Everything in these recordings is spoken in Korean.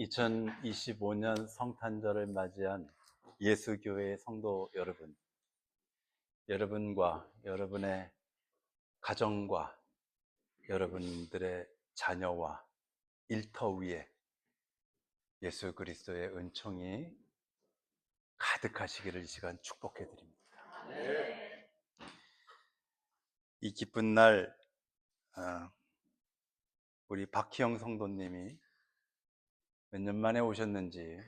2025년 성탄절을 맞이한 예수교회의 성도 여러분, 여러분과 여러분의 가정과 여러분들의 자녀와 일터 위에 예수 그리스도의 은총이 가득하시기를 이 시간 축복해 드립니다. 이 기쁜 날 우리 박희영 성도님이 몇 년 만에 오셨는지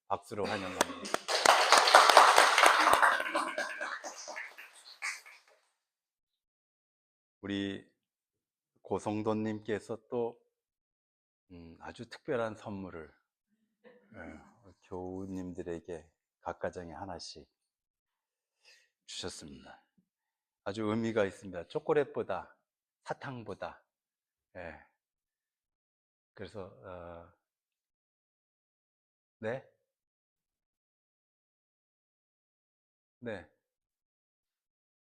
박수로 환영합니다. 우리 고성도님께서 또 아주 특별한 선물을 교우님들에게 각 가정에 하나씩 주셨습니다. 아주 의미가 있습니다. 초콜릿보다 사탕보다. 그래서 네.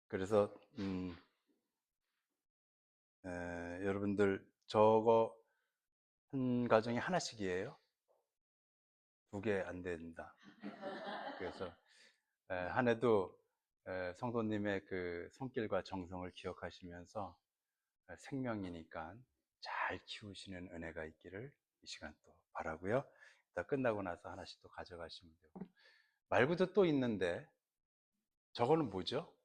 그래서 여러분들 저거 한 가정에 하나씩이에요. 2개 안 된다. 그래서 한 해도 성도님의 그 손길과 정성을 기억하시면서 생명이니까 잘 키우시는 은혜가 있기를 이 시간 또 바라고요. 이따 끝나고 나서 하나씩 또 가져가시면 되고. 말고도 또 있는데 저거는 뭐죠?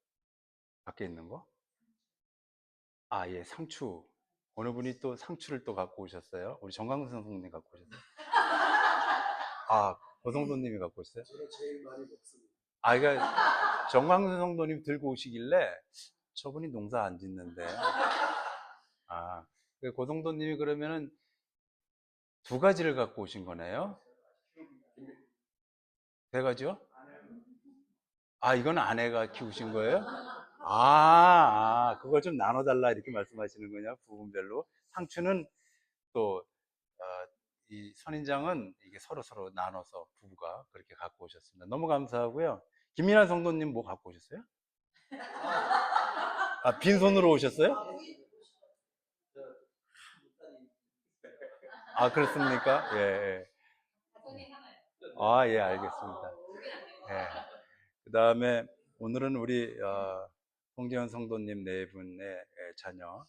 밖에 있는 거? 예, 상추. 어느 분이 또 상추를 또 갖고 오셨어요? 우리 정광훈 선생님 갖고 오셨어요? 고성도님이 갖고 오셨어요? 저는 제일 많이 먹습니다. 그러니까 정광훈 성도님 들고 오시길래 저분이 농사 안 짓는데. 고성도님이 그러면은 2가지를 갖고 오신 거네요? 3가지요? 이건 아내가 키우신 거예요? 그걸 좀 나눠달라 이렇게 말씀하시는군요. 부분별로. 상추는 또, 이 선인장은 이게 서로 나눠서 부부가 그렇게 갖고 오셨습니다. 너무 감사하고요. 김민환 성도님 뭐 갖고 오셨어요? 빈손으로 오셨어요? 그렇습니까? 예. 예, 알겠습니다. 그 다음에 오늘은 우리 홍재현 성도님 4분의 자녀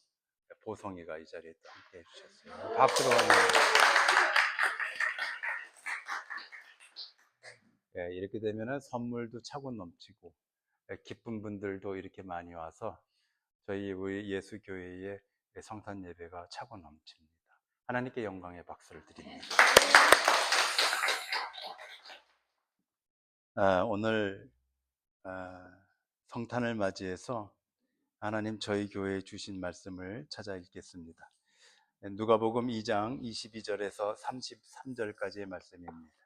보성이가 이 자리에 또 함께 해주셨어요. 박수로 환영합니다. 이렇게 되면은 선물도 차고 넘치고 기쁜 분들도 이렇게 많이 와서 저희 예수교회의 성탄 예배가 차고 넘칩니다. 하나님께 영광의 박수를 드립니다. 오늘 성탄을 맞이해서 하나님 저희 교회에 주신 말씀을 찾아 읽겠습니다. 누가복음 2장 22절에서 33절까지의 말씀입니다.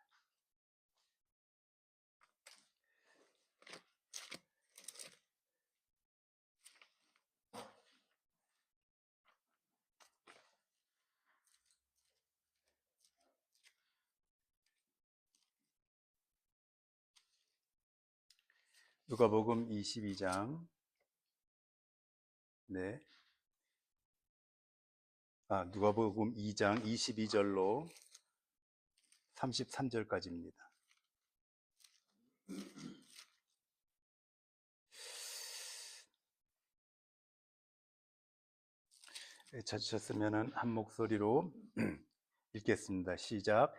누가복음 22장 누가복음 2장 22절로 33절까지입니다. 찾으셨으면 한 목소리로 읽겠습니다. 시작.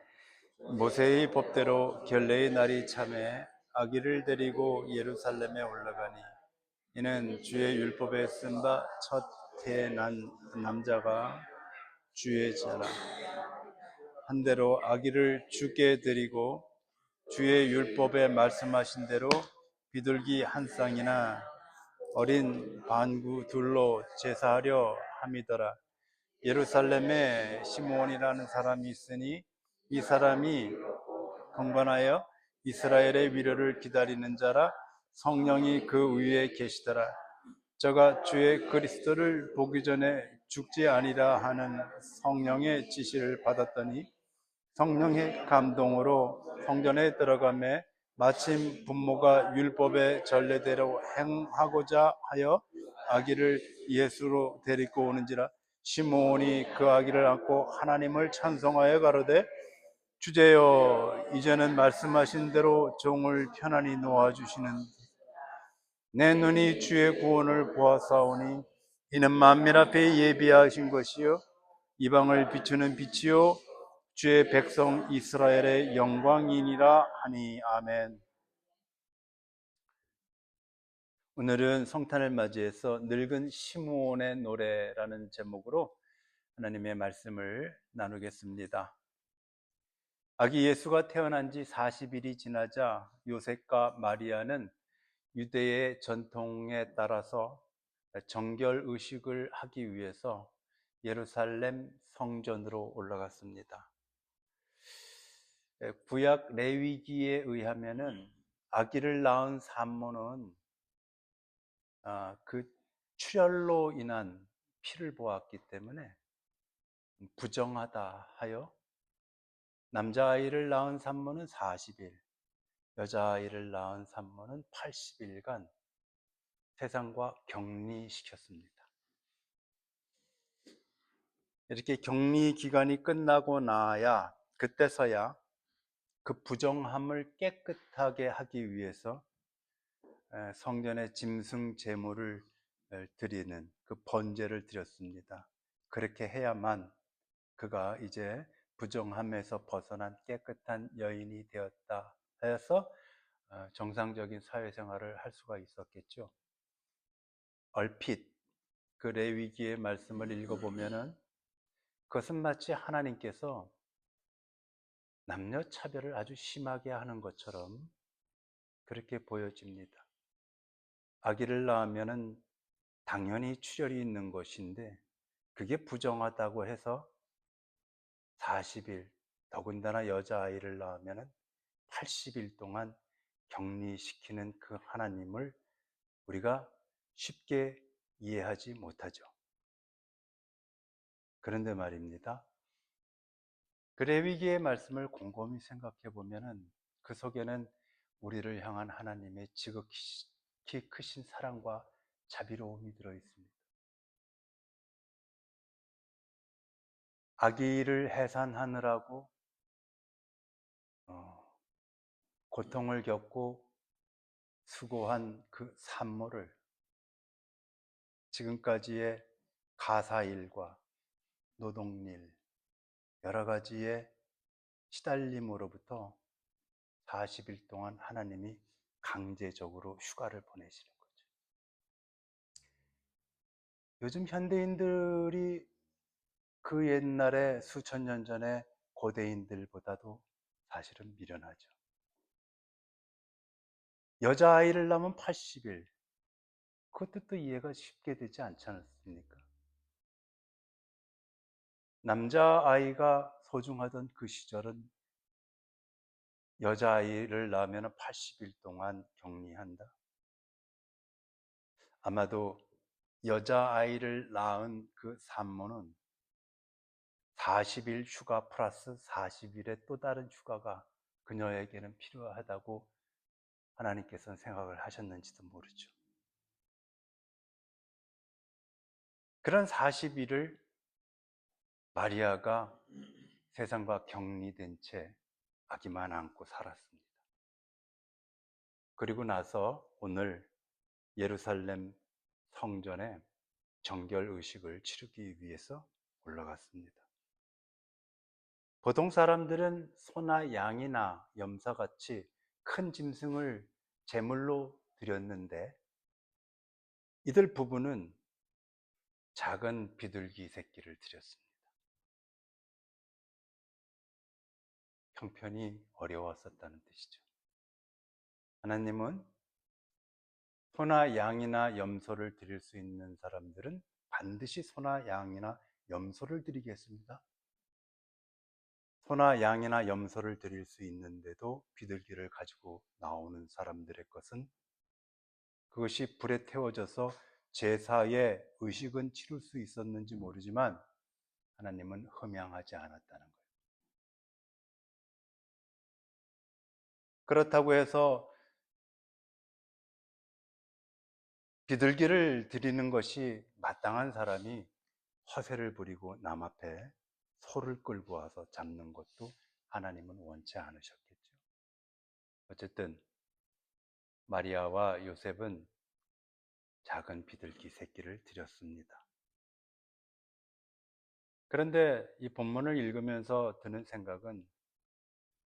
모세의 법대로 결례의 날이 참에 아기를 데리고 예루살렘에 올라가니 이는 주의 율법에 쓴 바 첫 태어난 남자가 주의 자라. 한대로 아기를 주께 드리고 주의 율법에 말씀하신 대로 비둘기 한 쌍이나 어린 반구 둘로 제사하려 함이더라. 예루살렘에 시므온이라는 사람이 있으니 이 사람이 경건하여 이스라엘의 위로를 기다리는 자라. 성령이 그 위에 계시더라. 저가 주의 그리스도를 보기 전에 죽지 아니라 하는 성령의 지시를 받았더니 성령의 감동으로 성전에 들어가매 마침 부모가 율법의 전례대로 행하고자 하여 아기를 예수로 데리고 오는지라. 시므온이 그 아기를 안고 하나님을 찬송하여 가로되 주제여 이제는 말씀하신 대로 종을 편안히 놓아주시는 내 눈이 주의 구원을 보아사오니 이는 만민 앞에 예비하신 것이요 이방을 비추는 빛이요 주의 백성 이스라엘의 영광이니라 하니 아멘. 오늘은 성탄을 맞이해서 늙은 시므온의 노래라는 제목으로 하나님의 말씀을 나누겠습니다. 아기 예수가 태어난 지 40일이 지나자 요셉과 마리아는 유대의 전통에 따라서 정결 의식을 하기 위해서 예루살렘 성전으로 올라갔습니다. 구약 레위기에 의하면은 아기를 낳은 산모는 그 출혈로 인한 피를 보았기 때문에 부정하다 하여 남자아이를 낳은 산모는 40일, 여자아이를 낳은 산모는 80일간 세상과 격리시켰습니다. 이렇게 격리 기간이 끝나고 나야 그때서야 그 부정함을 깨끗하게 하기 위해서 성전에 짐승 제물을 드리는 그 번제를 드렸습니다. 그렇게 해야만 그가 이제 부정함에서 벗어난 깨끗한 여인이 되었다 해서 정상적인 사회생활을 할 수가 있었겠죠. 얼핏 그 레위기의 말씀을 읽어보면은 그것은 마치 하나님께서 남녀 차별을 아주 심하게 하는 것처럼 그렇게 보여집니다. 아기를 낳으면은 당연히 출혈이 있는 것인데 그게 부정하다고 해서 40일, 더군다나 여자아이를 낳으면은 80일 동안 격리시키는 그 하나님을 우리가 쉽게 이해하지 못하죠. 그런데 말입니다. 그 레위기의 말씀을 곰곰이 생각해 보면은 그 속에는 우리를 향한 하나님의 지극히 크신 사랑과 자비로움이 들어 있습니다. 아기를 해산하느라고 고통을 겪고 수고한 그 산모를 지금까지의 가사일과 노동일, 여러 가지의 시달림으로부터 40일 동안 하나님이 강제적으로 휴가를 보내시는 거죠. 요즘 현대인들이 그 옛날에 수천 년 전에 고대인들보다도 사실은 미련하죠. 여자아이를 낳으면 80일. 그것도 또 이해가 쉽게 되지 않지 않습니까? 남자아이가 소중하던 그 시절은 여자아이를 낳으면 80일 동안 격리한다. 아마도 여자아이를 낳은 그 산모는 40일 휴가 플러스 40일의 또 다른 휴가가 그녀에게는 필요하다고 하나님께서는 생각을 하셨는지도 모르죠. 그런 40일을 마리아가 세상과 격리된 채 아기만 안고 살았습니다. 그리고 나서 오늘 예루살렘 성전에 정결 의식을 치르기 위해서 올라갔습니다. 보통 사람들은 소나 양이나 염소같이 큰 짐승을 제물로 드렸는데 이들 부부는 작은 비둘기 새끼를 드렸습니다. 형편이 어려웠었다는 뜻이죠. 하나님은 소나 양이나 염소를 드릴 수 있는 사람들은 반드시 소나 양이나 염소를 드리겠습니다. 소나 양이나 염소를 드릴 수 있는데도 비둘기를 가지고 나오는 사람들의 것은 그것이 불에 태워져서 제사의 의식은 치룰 수 있었는지 모르지만 하나님은 흠양하지 않았다는 거예요. 그렇다고 해서 비둘기를 드리는 것이 마땅한 사람이 허세를 부리고 남 앞에 소를 끌고 와서 잡는 것도 하나님은 원치 않으셨겠죠. 어쨌든 마리아와 요셉은 작은 비둘기 새끼를 드렸습니다. 그런데 이 본문을 읽으면서 드는 생각은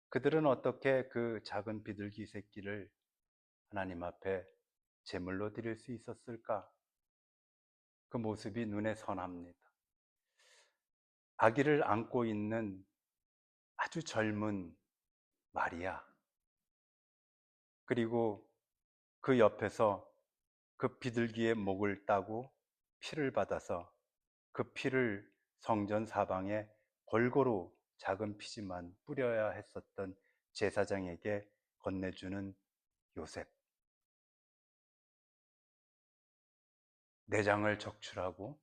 그들은 어떻게 그 작은 비둘기 새끼를 하나님 앞에 제물로 드릴 수 있었을까? 그 모습이 눈에 선합니다. 아기를 안고 있는 아주 젊은 마리아, 그리고 그 옆에서 그 비둘기의 목을 따고 피를 받아서 그 피를 성전 사방에 골고루 작은 피지만 뿌려야 했었던 제사장에게 건네주는 요셉. 내장을 적출하고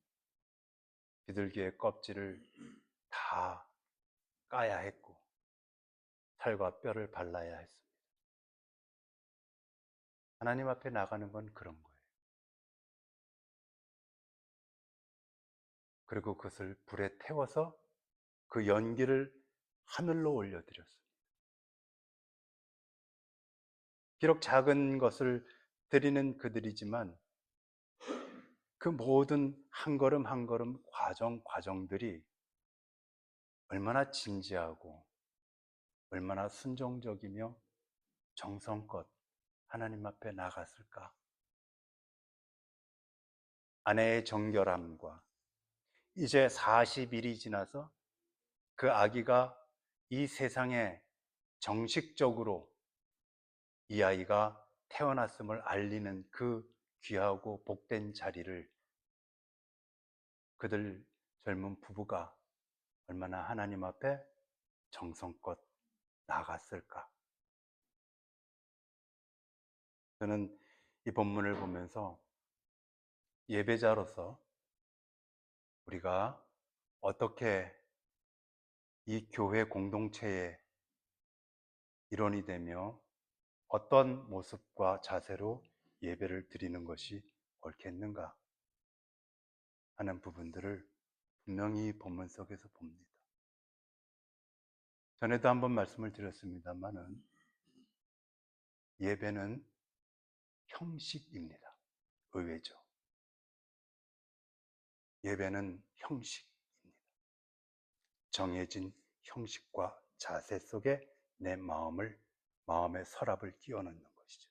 비둘기의 껍질을 다 까야 했고 살과 뼈를 발라야 했습니다. 하나님 앞에 나가는 건 그런 거예요. 그리고 그것을 불에 태워서 그 연기를 하늘로 올려드렸습니다. 비록 작은 것을 드리는 그들이지만 그 모든 한 걸음 한 걸음 과정들이 얼마나 진지하고 얼마나 순종적이며 정성껏 하나님 앞에 나갔을까? 아내의 정결함과 이제 40일이 지나서 그 아기가 이 세상에 정식적으로 이 아이가 태어났음을 알리는 그 귀하고 복된 자리를 그들 젊은 부부가 얼마나 하나님 앞에 정성껏 나갔을까? 저는 이 본문을 보면서 예배자로서 우리가 어떻게 이 교회 공동체의 일원이 되며 어떤 모습과 자세로 예배를 드리는 것이 옳겠는가 하는 부분들을 분명히 본문 속에서 봅니다. 전에도 한번 말씀을 드렸습니다만은 예배는 형식입니다. 의외죠. 예배는 형식입니다. 정해진 형식과 자세 속에 내 마음의 서랍을 끼워 넣는 것이죠.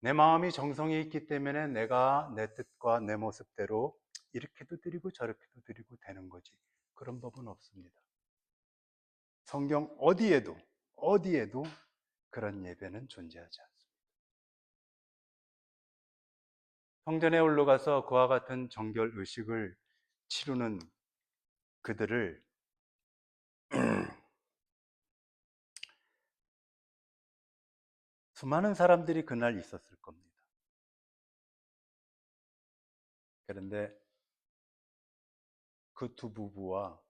내 마음이 정성이 있기 때문에 내가 내 뜻과 내 모습대로 이렇게도 드리고 저렇게도 드리고 되는 거지. 그런 법은 없습니다. 성경 어디에도 그런 예배는 존재하지 않습니다. 성전에 올라가서 그와 같은 정결 의식을 치르는 그들을 수많은 사람들이 그날 있었을 겁니다. 그런데 그 두 부부와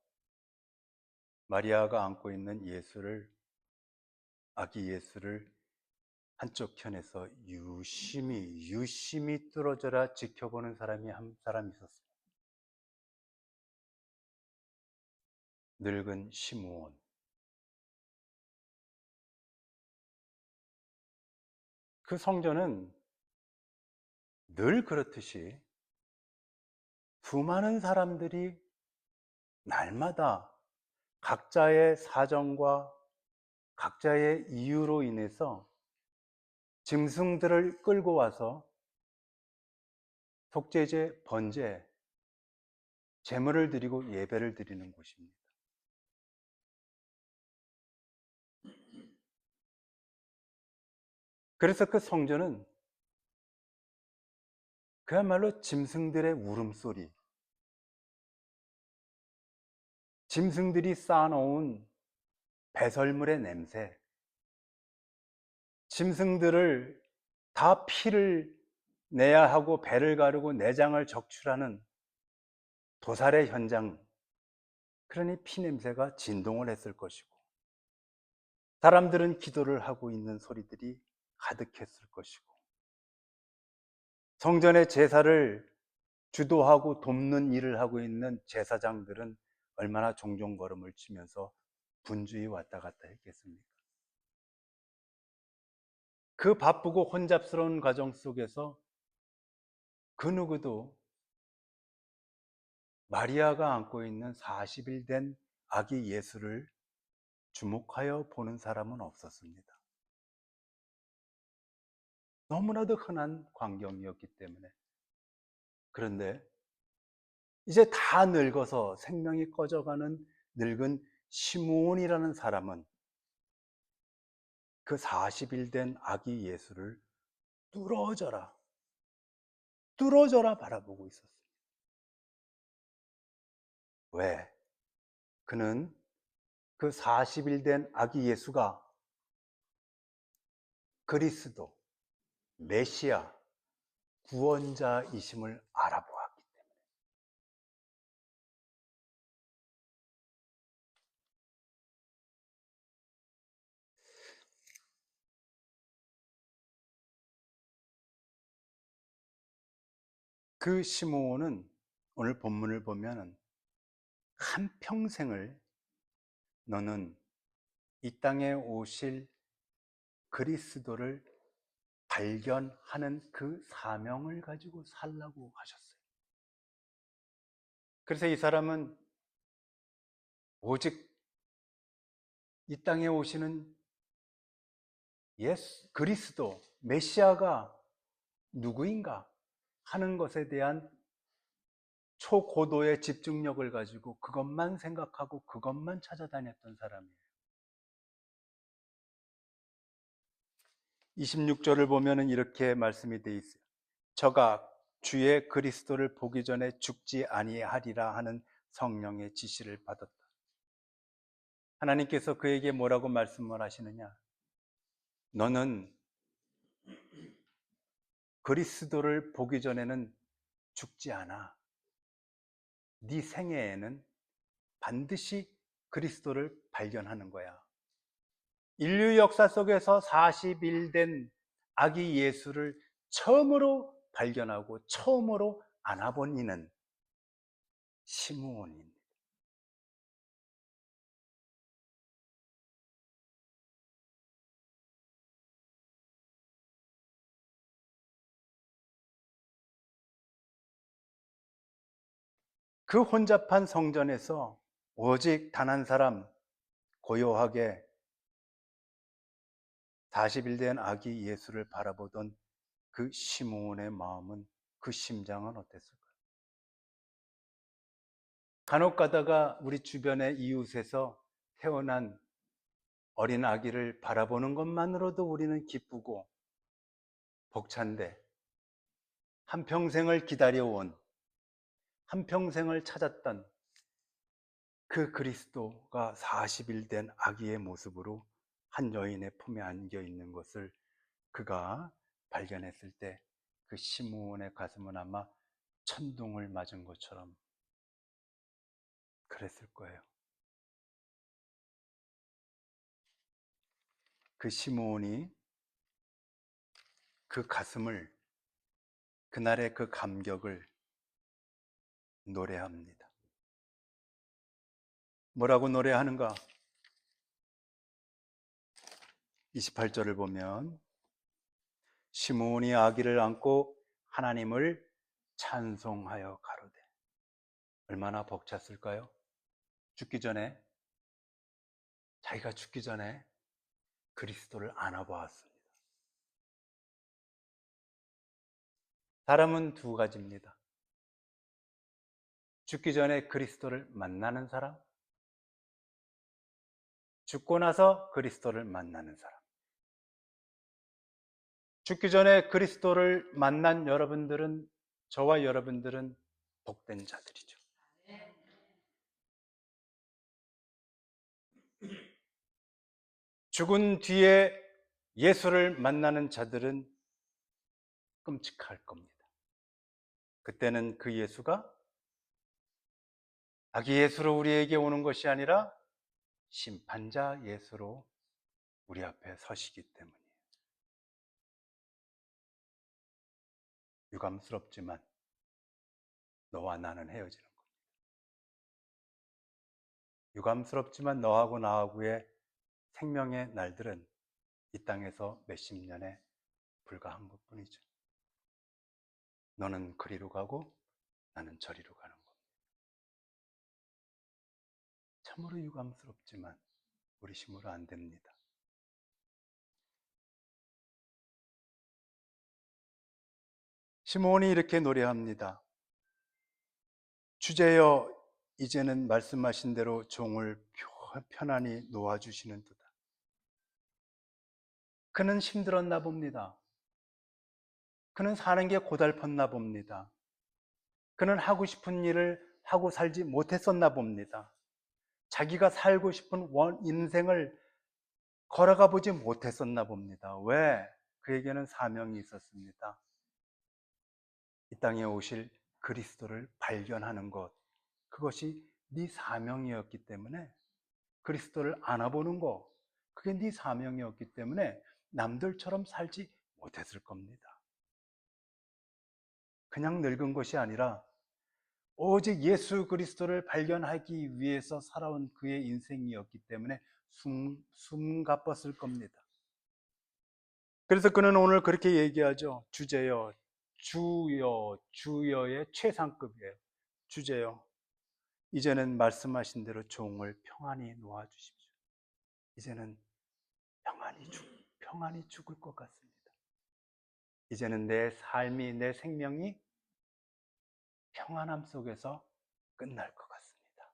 마리아가 안고 있는 아기 예수를 한쪽 편에서 유심히 뚫어져라 지켜보는 사람이 한 사람 있었습니다. 늙은 시므온. 그 성전은 늘 그렇듯이 수많은 사람들이 날마다 각자의 사정과 각자의 이유로 인해서 짐승들을 끌고 와서 속죄제, 번제, 제물을 드리고 예배를 드리는 곳입니다. 그래서 그 성전은 그야말로 짐승들의 울음소리, 짐승들이 쌓아놓은 배설물의 냄새, 짐승들을 다 피를 내야 하고 배를 가르고 내장을 적출하는 도살의 현장, 그러니 피 냄새가 진동을 했을 것이고 사람들은 기도를 하고 있는 소리들이 가득했을 것이고 성전의 제사를 주도하고 돕는 일을 하고 있는 제사장들은 얼마나 종종 걸음을 치면서 분주히 왔다 갔다 했겠습니까? 그 바쁘고 혼잡스러운 과정 속에서 그 누구도 마리아가 안고 있는 40일 된 아기 예수를 주목하여 보는 사람은 없었습니다. 너무나도 흔한 광경이었기 때문에. 그런데 이제 다 늙어서 생명이 꺼져가는 늙은 시므온이라는 사람은 그 40일 된 아기 예수를 뚫어져라, 뚫어져라 바라보고 있었어요. 왜? 그는 그 40일 된 아기 예수가 그리스도, 메시아, 구원자이심을 알아보았기 때문에. 그 시므온은 오늘 본문을 보면 한평생을 너는 이 땅에 오실 그리스도를 발견하는 그 사명을 가지고 살라고 하셨어요. 그래서 이 사람은 오직 이 땅에 오시는 예수, 그리스도, 메시아가 누구인가 하는 것에 대한 초고도의 집중력을 가지고 그것만 생각하고 그것만 찾아다녔던 사람이에요. 26절을 보면은 이렇게 말씀이 되어 있어요. 저가 주의 그리스도를 보기 전에 죽지 아니하리라 하는 성령의 지시를 받았다. 하나님께서 그에게 뭐라고 말씀을 하시느냐? 너는 그리스도를 보기 전에는 죽지 않아. 네 생애에는 반드시 그리스도를 발견하는 거야. 인류 역사 속에서 40일 된 아기 예수를 처음으로 발견하고 처음으로 안아본 이는 시므온입니다. 그 혼잡한 성전에서 오직 단 한 사람 고요하게 40일 된 아기 예수를 바라보던 그 시므온의 마음은, 그 심장은 어땠을까요? 간혹 가다가 우리 주변의 이웃에서 태어난 어린 아기를 바라보는 것만으로도 우리는 기쁘고 벅찬데, 한평생을 기다려온, 한평생을 찾았던 그 그리스도가 40일 된 아기의 모습으로 한 여인의 품에 안겨 있는 것을 그가 발견했을 때 그 시므온의 가슴은 아마 천둥을 맞은 것처럼 그랬을 거예요. 그 시므온이 그 가슴을, 그날의 그 감격을 노래합니다. 뭐라고 노래하는가? 28절을 보면 시므온이 아기를 안고 하나님을 찬송하여 가로되. 얼마나 벅찼을까요? 죽기 전에, 자기가 죽기 전에 그리스도를 안아보았습니다. 사람은 두 가지입니다. 죽기 전에 그리스도를 만나는 사람, 죽고 나서 그리스도를 만나는 사람. 죽기 전에 그리스도를 만난 여러분들은, 저와 여러분들은 복된 자들이죠. 죽은 뒤에 예수를 만나는 자들은 끔찍할 겁니다. 그때는 그 예수가 아기 예수로 우리에게 오는 것이 아니라 심판자 예수로 우리 앞에 서시기 때문이에요. 유감스럽지만 너와 나는 헤어지는 거야. 유감스럽지만 너하고 나하고의 생명의 날들은 이 땅에서 몇십 년에 불과한 것뿐이죠. 너는 그리로 가고 나는 저리로 가는 겁니다. 참으로 유감스럽지만 우리 힘으로 안 됩니다. 시므온이 이렇게 노래합니다. 주제여 이제는 말씀하신 대로 종을 편안히 놓아주시는도다. 그는 힘들었나 봅니다. 그는 사는 게 고달팠나 봅니다. 그는 하고 싶은 일을 하고 살지 못했었나 봅니다. 자기가 살고 싶은 인생을 걸어가 보지 못했었나 봅니다. 왜? 그에게는 사명이 있었습니다. 이 땅에 오실 그리스도를 발견하는 것, 그것이 네 사명이었기 때문에 그리스도를 안아보는 것, 그게 네 사명이었기 때문에 남들처럼 살지 못했을 겁니다. 그냥 늙은 것이 아니라 오직 예수 그리스도를 발견하기 위해서 살아온 그의 인생이었기 때문에 숨가뻤을 겁니다. 그래서 그는 오늘 그렇게 얘기하죠. 주제여, 주여, 주여의 최상급이에요. 주제여, 이제는 말씀하신 대로 종을 평안히 놓아주십시오. 이제는 평안히 죽을 것 같습니다. 이제는 내 삶이, 내 생명이 평안함 속에서 끝날 것 같습니다.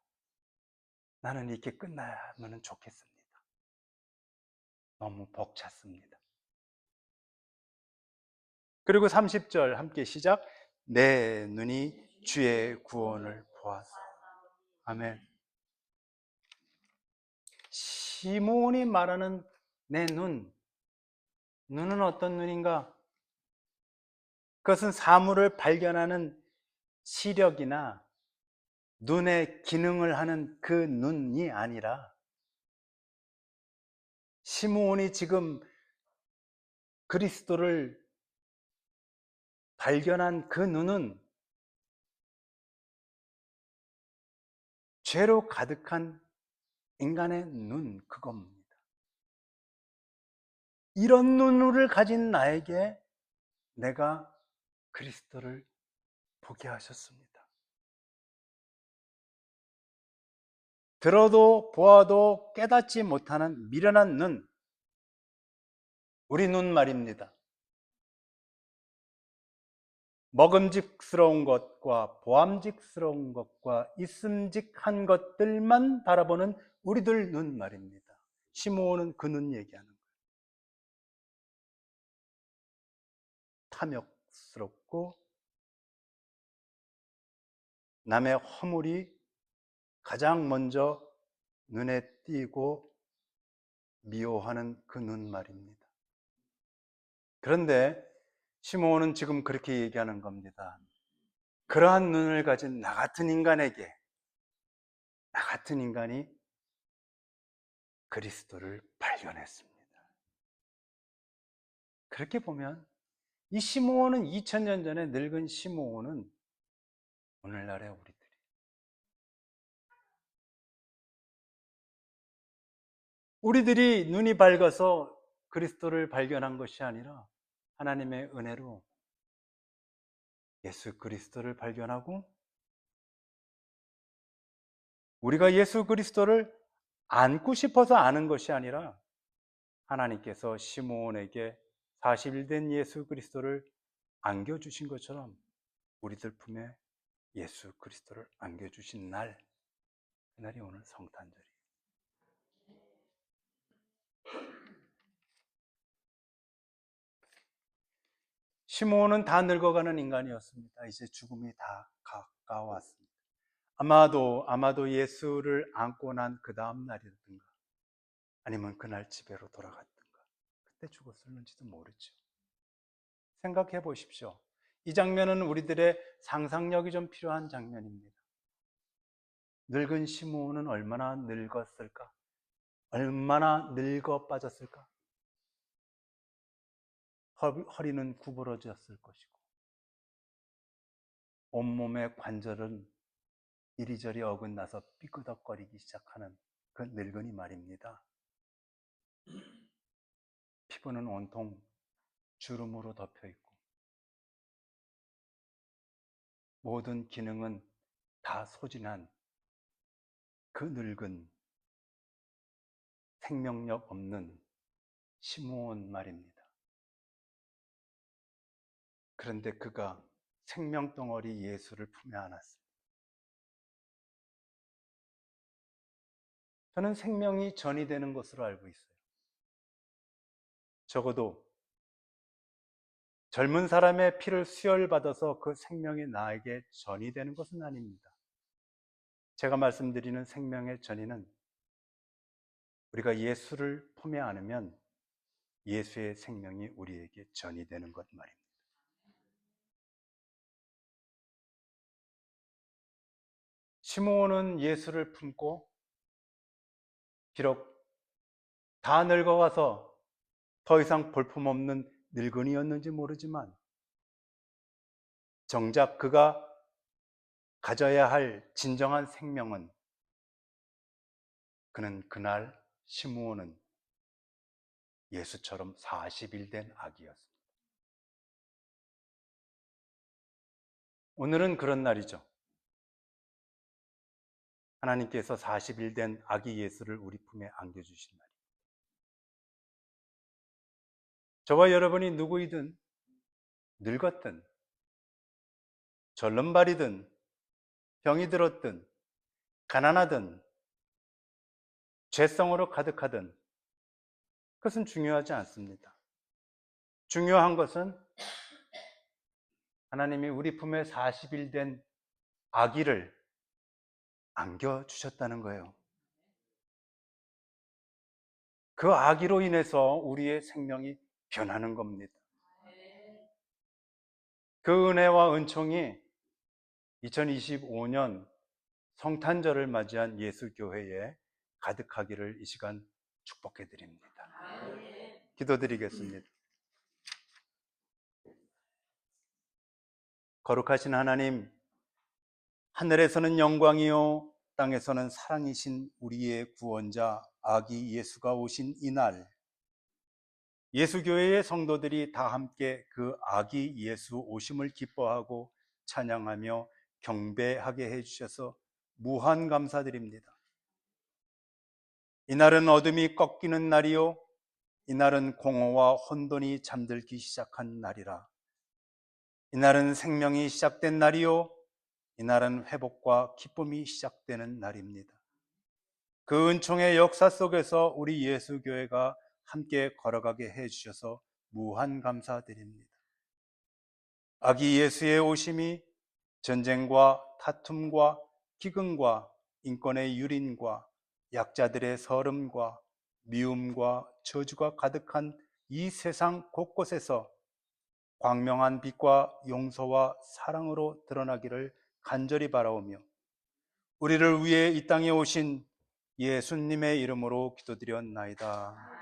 나는 이렇게 끝나면 좋겠습니다. 너무 벅찼습니다. 그리고 30절 함께 시작. 내 눈이 주의 구원을 보았소. 아멘. 시므온이 말하는 내 눈은 어떤 눈인가? 그것은 사물을 발견하는 시력이나 눈의 기능을 하는 그 눈이 아니라 시므온이 지금 그리스도를 발견한 그 눈은 죄로 가득한 인간의 눈, 그겁니다. 이런 눈을 가진 나에게 내가 그리스도를 보게 하셨습니다. 들어도 보아도 깨닫지 못하는 미련한 눈, 우리 눈 말입니다. 먹음직스러운 것과 보암직스러운 것과 있음직한 것들만 바라보는 우리들 눈 말입니다. 시므온은 그 눈 얘기하는 거예요. 탐욕스럽고 남의 허물이 가장 먼저 눈에 띄고 미워하는 그 눈 말입니다. 그런데 시므온은 지금 그렇게 얘기하는 겁니다. 그러한 눈을 가진 나 같은 인간에게, 나 같은 인간이 그리스도를 발견했습니다. 그렇게 보면 이 시므온은 2000년 전에 늙은 시므온은 오늘날의 우리들이 눈이 밝아서 그리스도를 발견한 것이 아니라 하나님의 은혜로 예수 그리스도를 발견하고 우리가 예수 그리스도를 안고 싶어서 아는 것이 아니라 하나님께서 시므온에게 40일 된 예수 그리스도를 안겨주신 것처럼 우리들 품에 예수 그리스도를 안겨주신 날, 그날이 오늘 성탄절이에요. 시므온은 다 늙어가는 인간이었습니다. 이제 죽음이 다 가까웠습니다. 아마도 예수를 안고 난 그 다음 날이었던가 아니면 그날 집에로 돌아갔던가 그때 죽었을는지도 모르죠. 생각해 보십시오. 이 장면은 우리들의 상상력이 좀 필요한 장면입니다. 늙은 시므온은 얼마나 늙었을까? 얼마나 늙어 빠졌을까? 허리는 구부러졌을 것이고 온몸의 관절은 이리저리 어긋나서 삐그덕거리기 시작하는 그 늙은이 말입니다. 피부는 온통 주름으로 덮여 있고 모든 기능은 다 소진한 그 늙은 생명력 없는 시므온 말입니다. 그런데 그가 생명덩어리 예수를 품에 안았습니다. 저는 생명이 전이 되는 것으로 알고 있어요. 적어도 젊은 사람의 피를 수혈받아서 그 생명이 나에게 전이 되는 것은 아닙니다. 제가 말씀드리는 생명의 전이는 우리가 예수를 품에 안으면 예수의 생명이 우리에게 전이 되는 것 말입니다. 시므온은 예수를 품고 비록 다 늙어가서 더 이상 볼품없는 늙은이였는지 모르지만 정작 그가 가져야 할 진정한 생명은 그는 그날 시므온은 예수처럼 40일 된 아기였습니다. 오늘은 그런 날이죠. 하나님께서 40일 된 아기 예수를 우리 품에 안겨주신 날입니다. 저와 여러분이 누구이든 늙었든 절름발이든 병이 들었든 가난하든 죄성으로 가득하든 그것은 중요하지 않습니다. 중요한 것은 하나님이 우리 품에 40일 된 아기를 안겨주셨다는 거예요. 그 아기로 인해서 우리의 생명이 변하는 겁니다. 그 은혜와 은총이 2025년 성탄절을 맞이한 예수교회에 가득하기를 이 시간 축복해 드립니다. 기도드리겠습니다. 거룩하신 하나님, 하늘에서는 영광이요 땅에서는 사랑이신 우리의 구원자 아기 예수가 오신 이날, 예수교회의 성도들이 다 함께 그 아기 예수 오심을 기뻐하고 찬양하며 경배하게 해주셔서 무한 감사드립니다. 이날은 어둠이 꺾이는 날이요 이날은 공허와 혼돈이 잠들기 시작한 날이라. 이날은 생명이 시작된 날이요 이날은 회복과 기쁨이 시작되는 날입니다. 그 은총의 역사 속에서 우리 예수교회가 함께 걸어가게 해주셔서 무한 감사드립니다. 아기 예수의 오심이 전쟁과 다툼과 기근과 인권의 유린과 약자들의 서름과 미움과 저주가 가득한 이 세상 곳곳에서 광명한 빛과 용서와 사랑으로 드러나기를 간절히 바라오며 우리를 위해 이 땅에 오신 예수님의 이름으로 기도드렸나이다.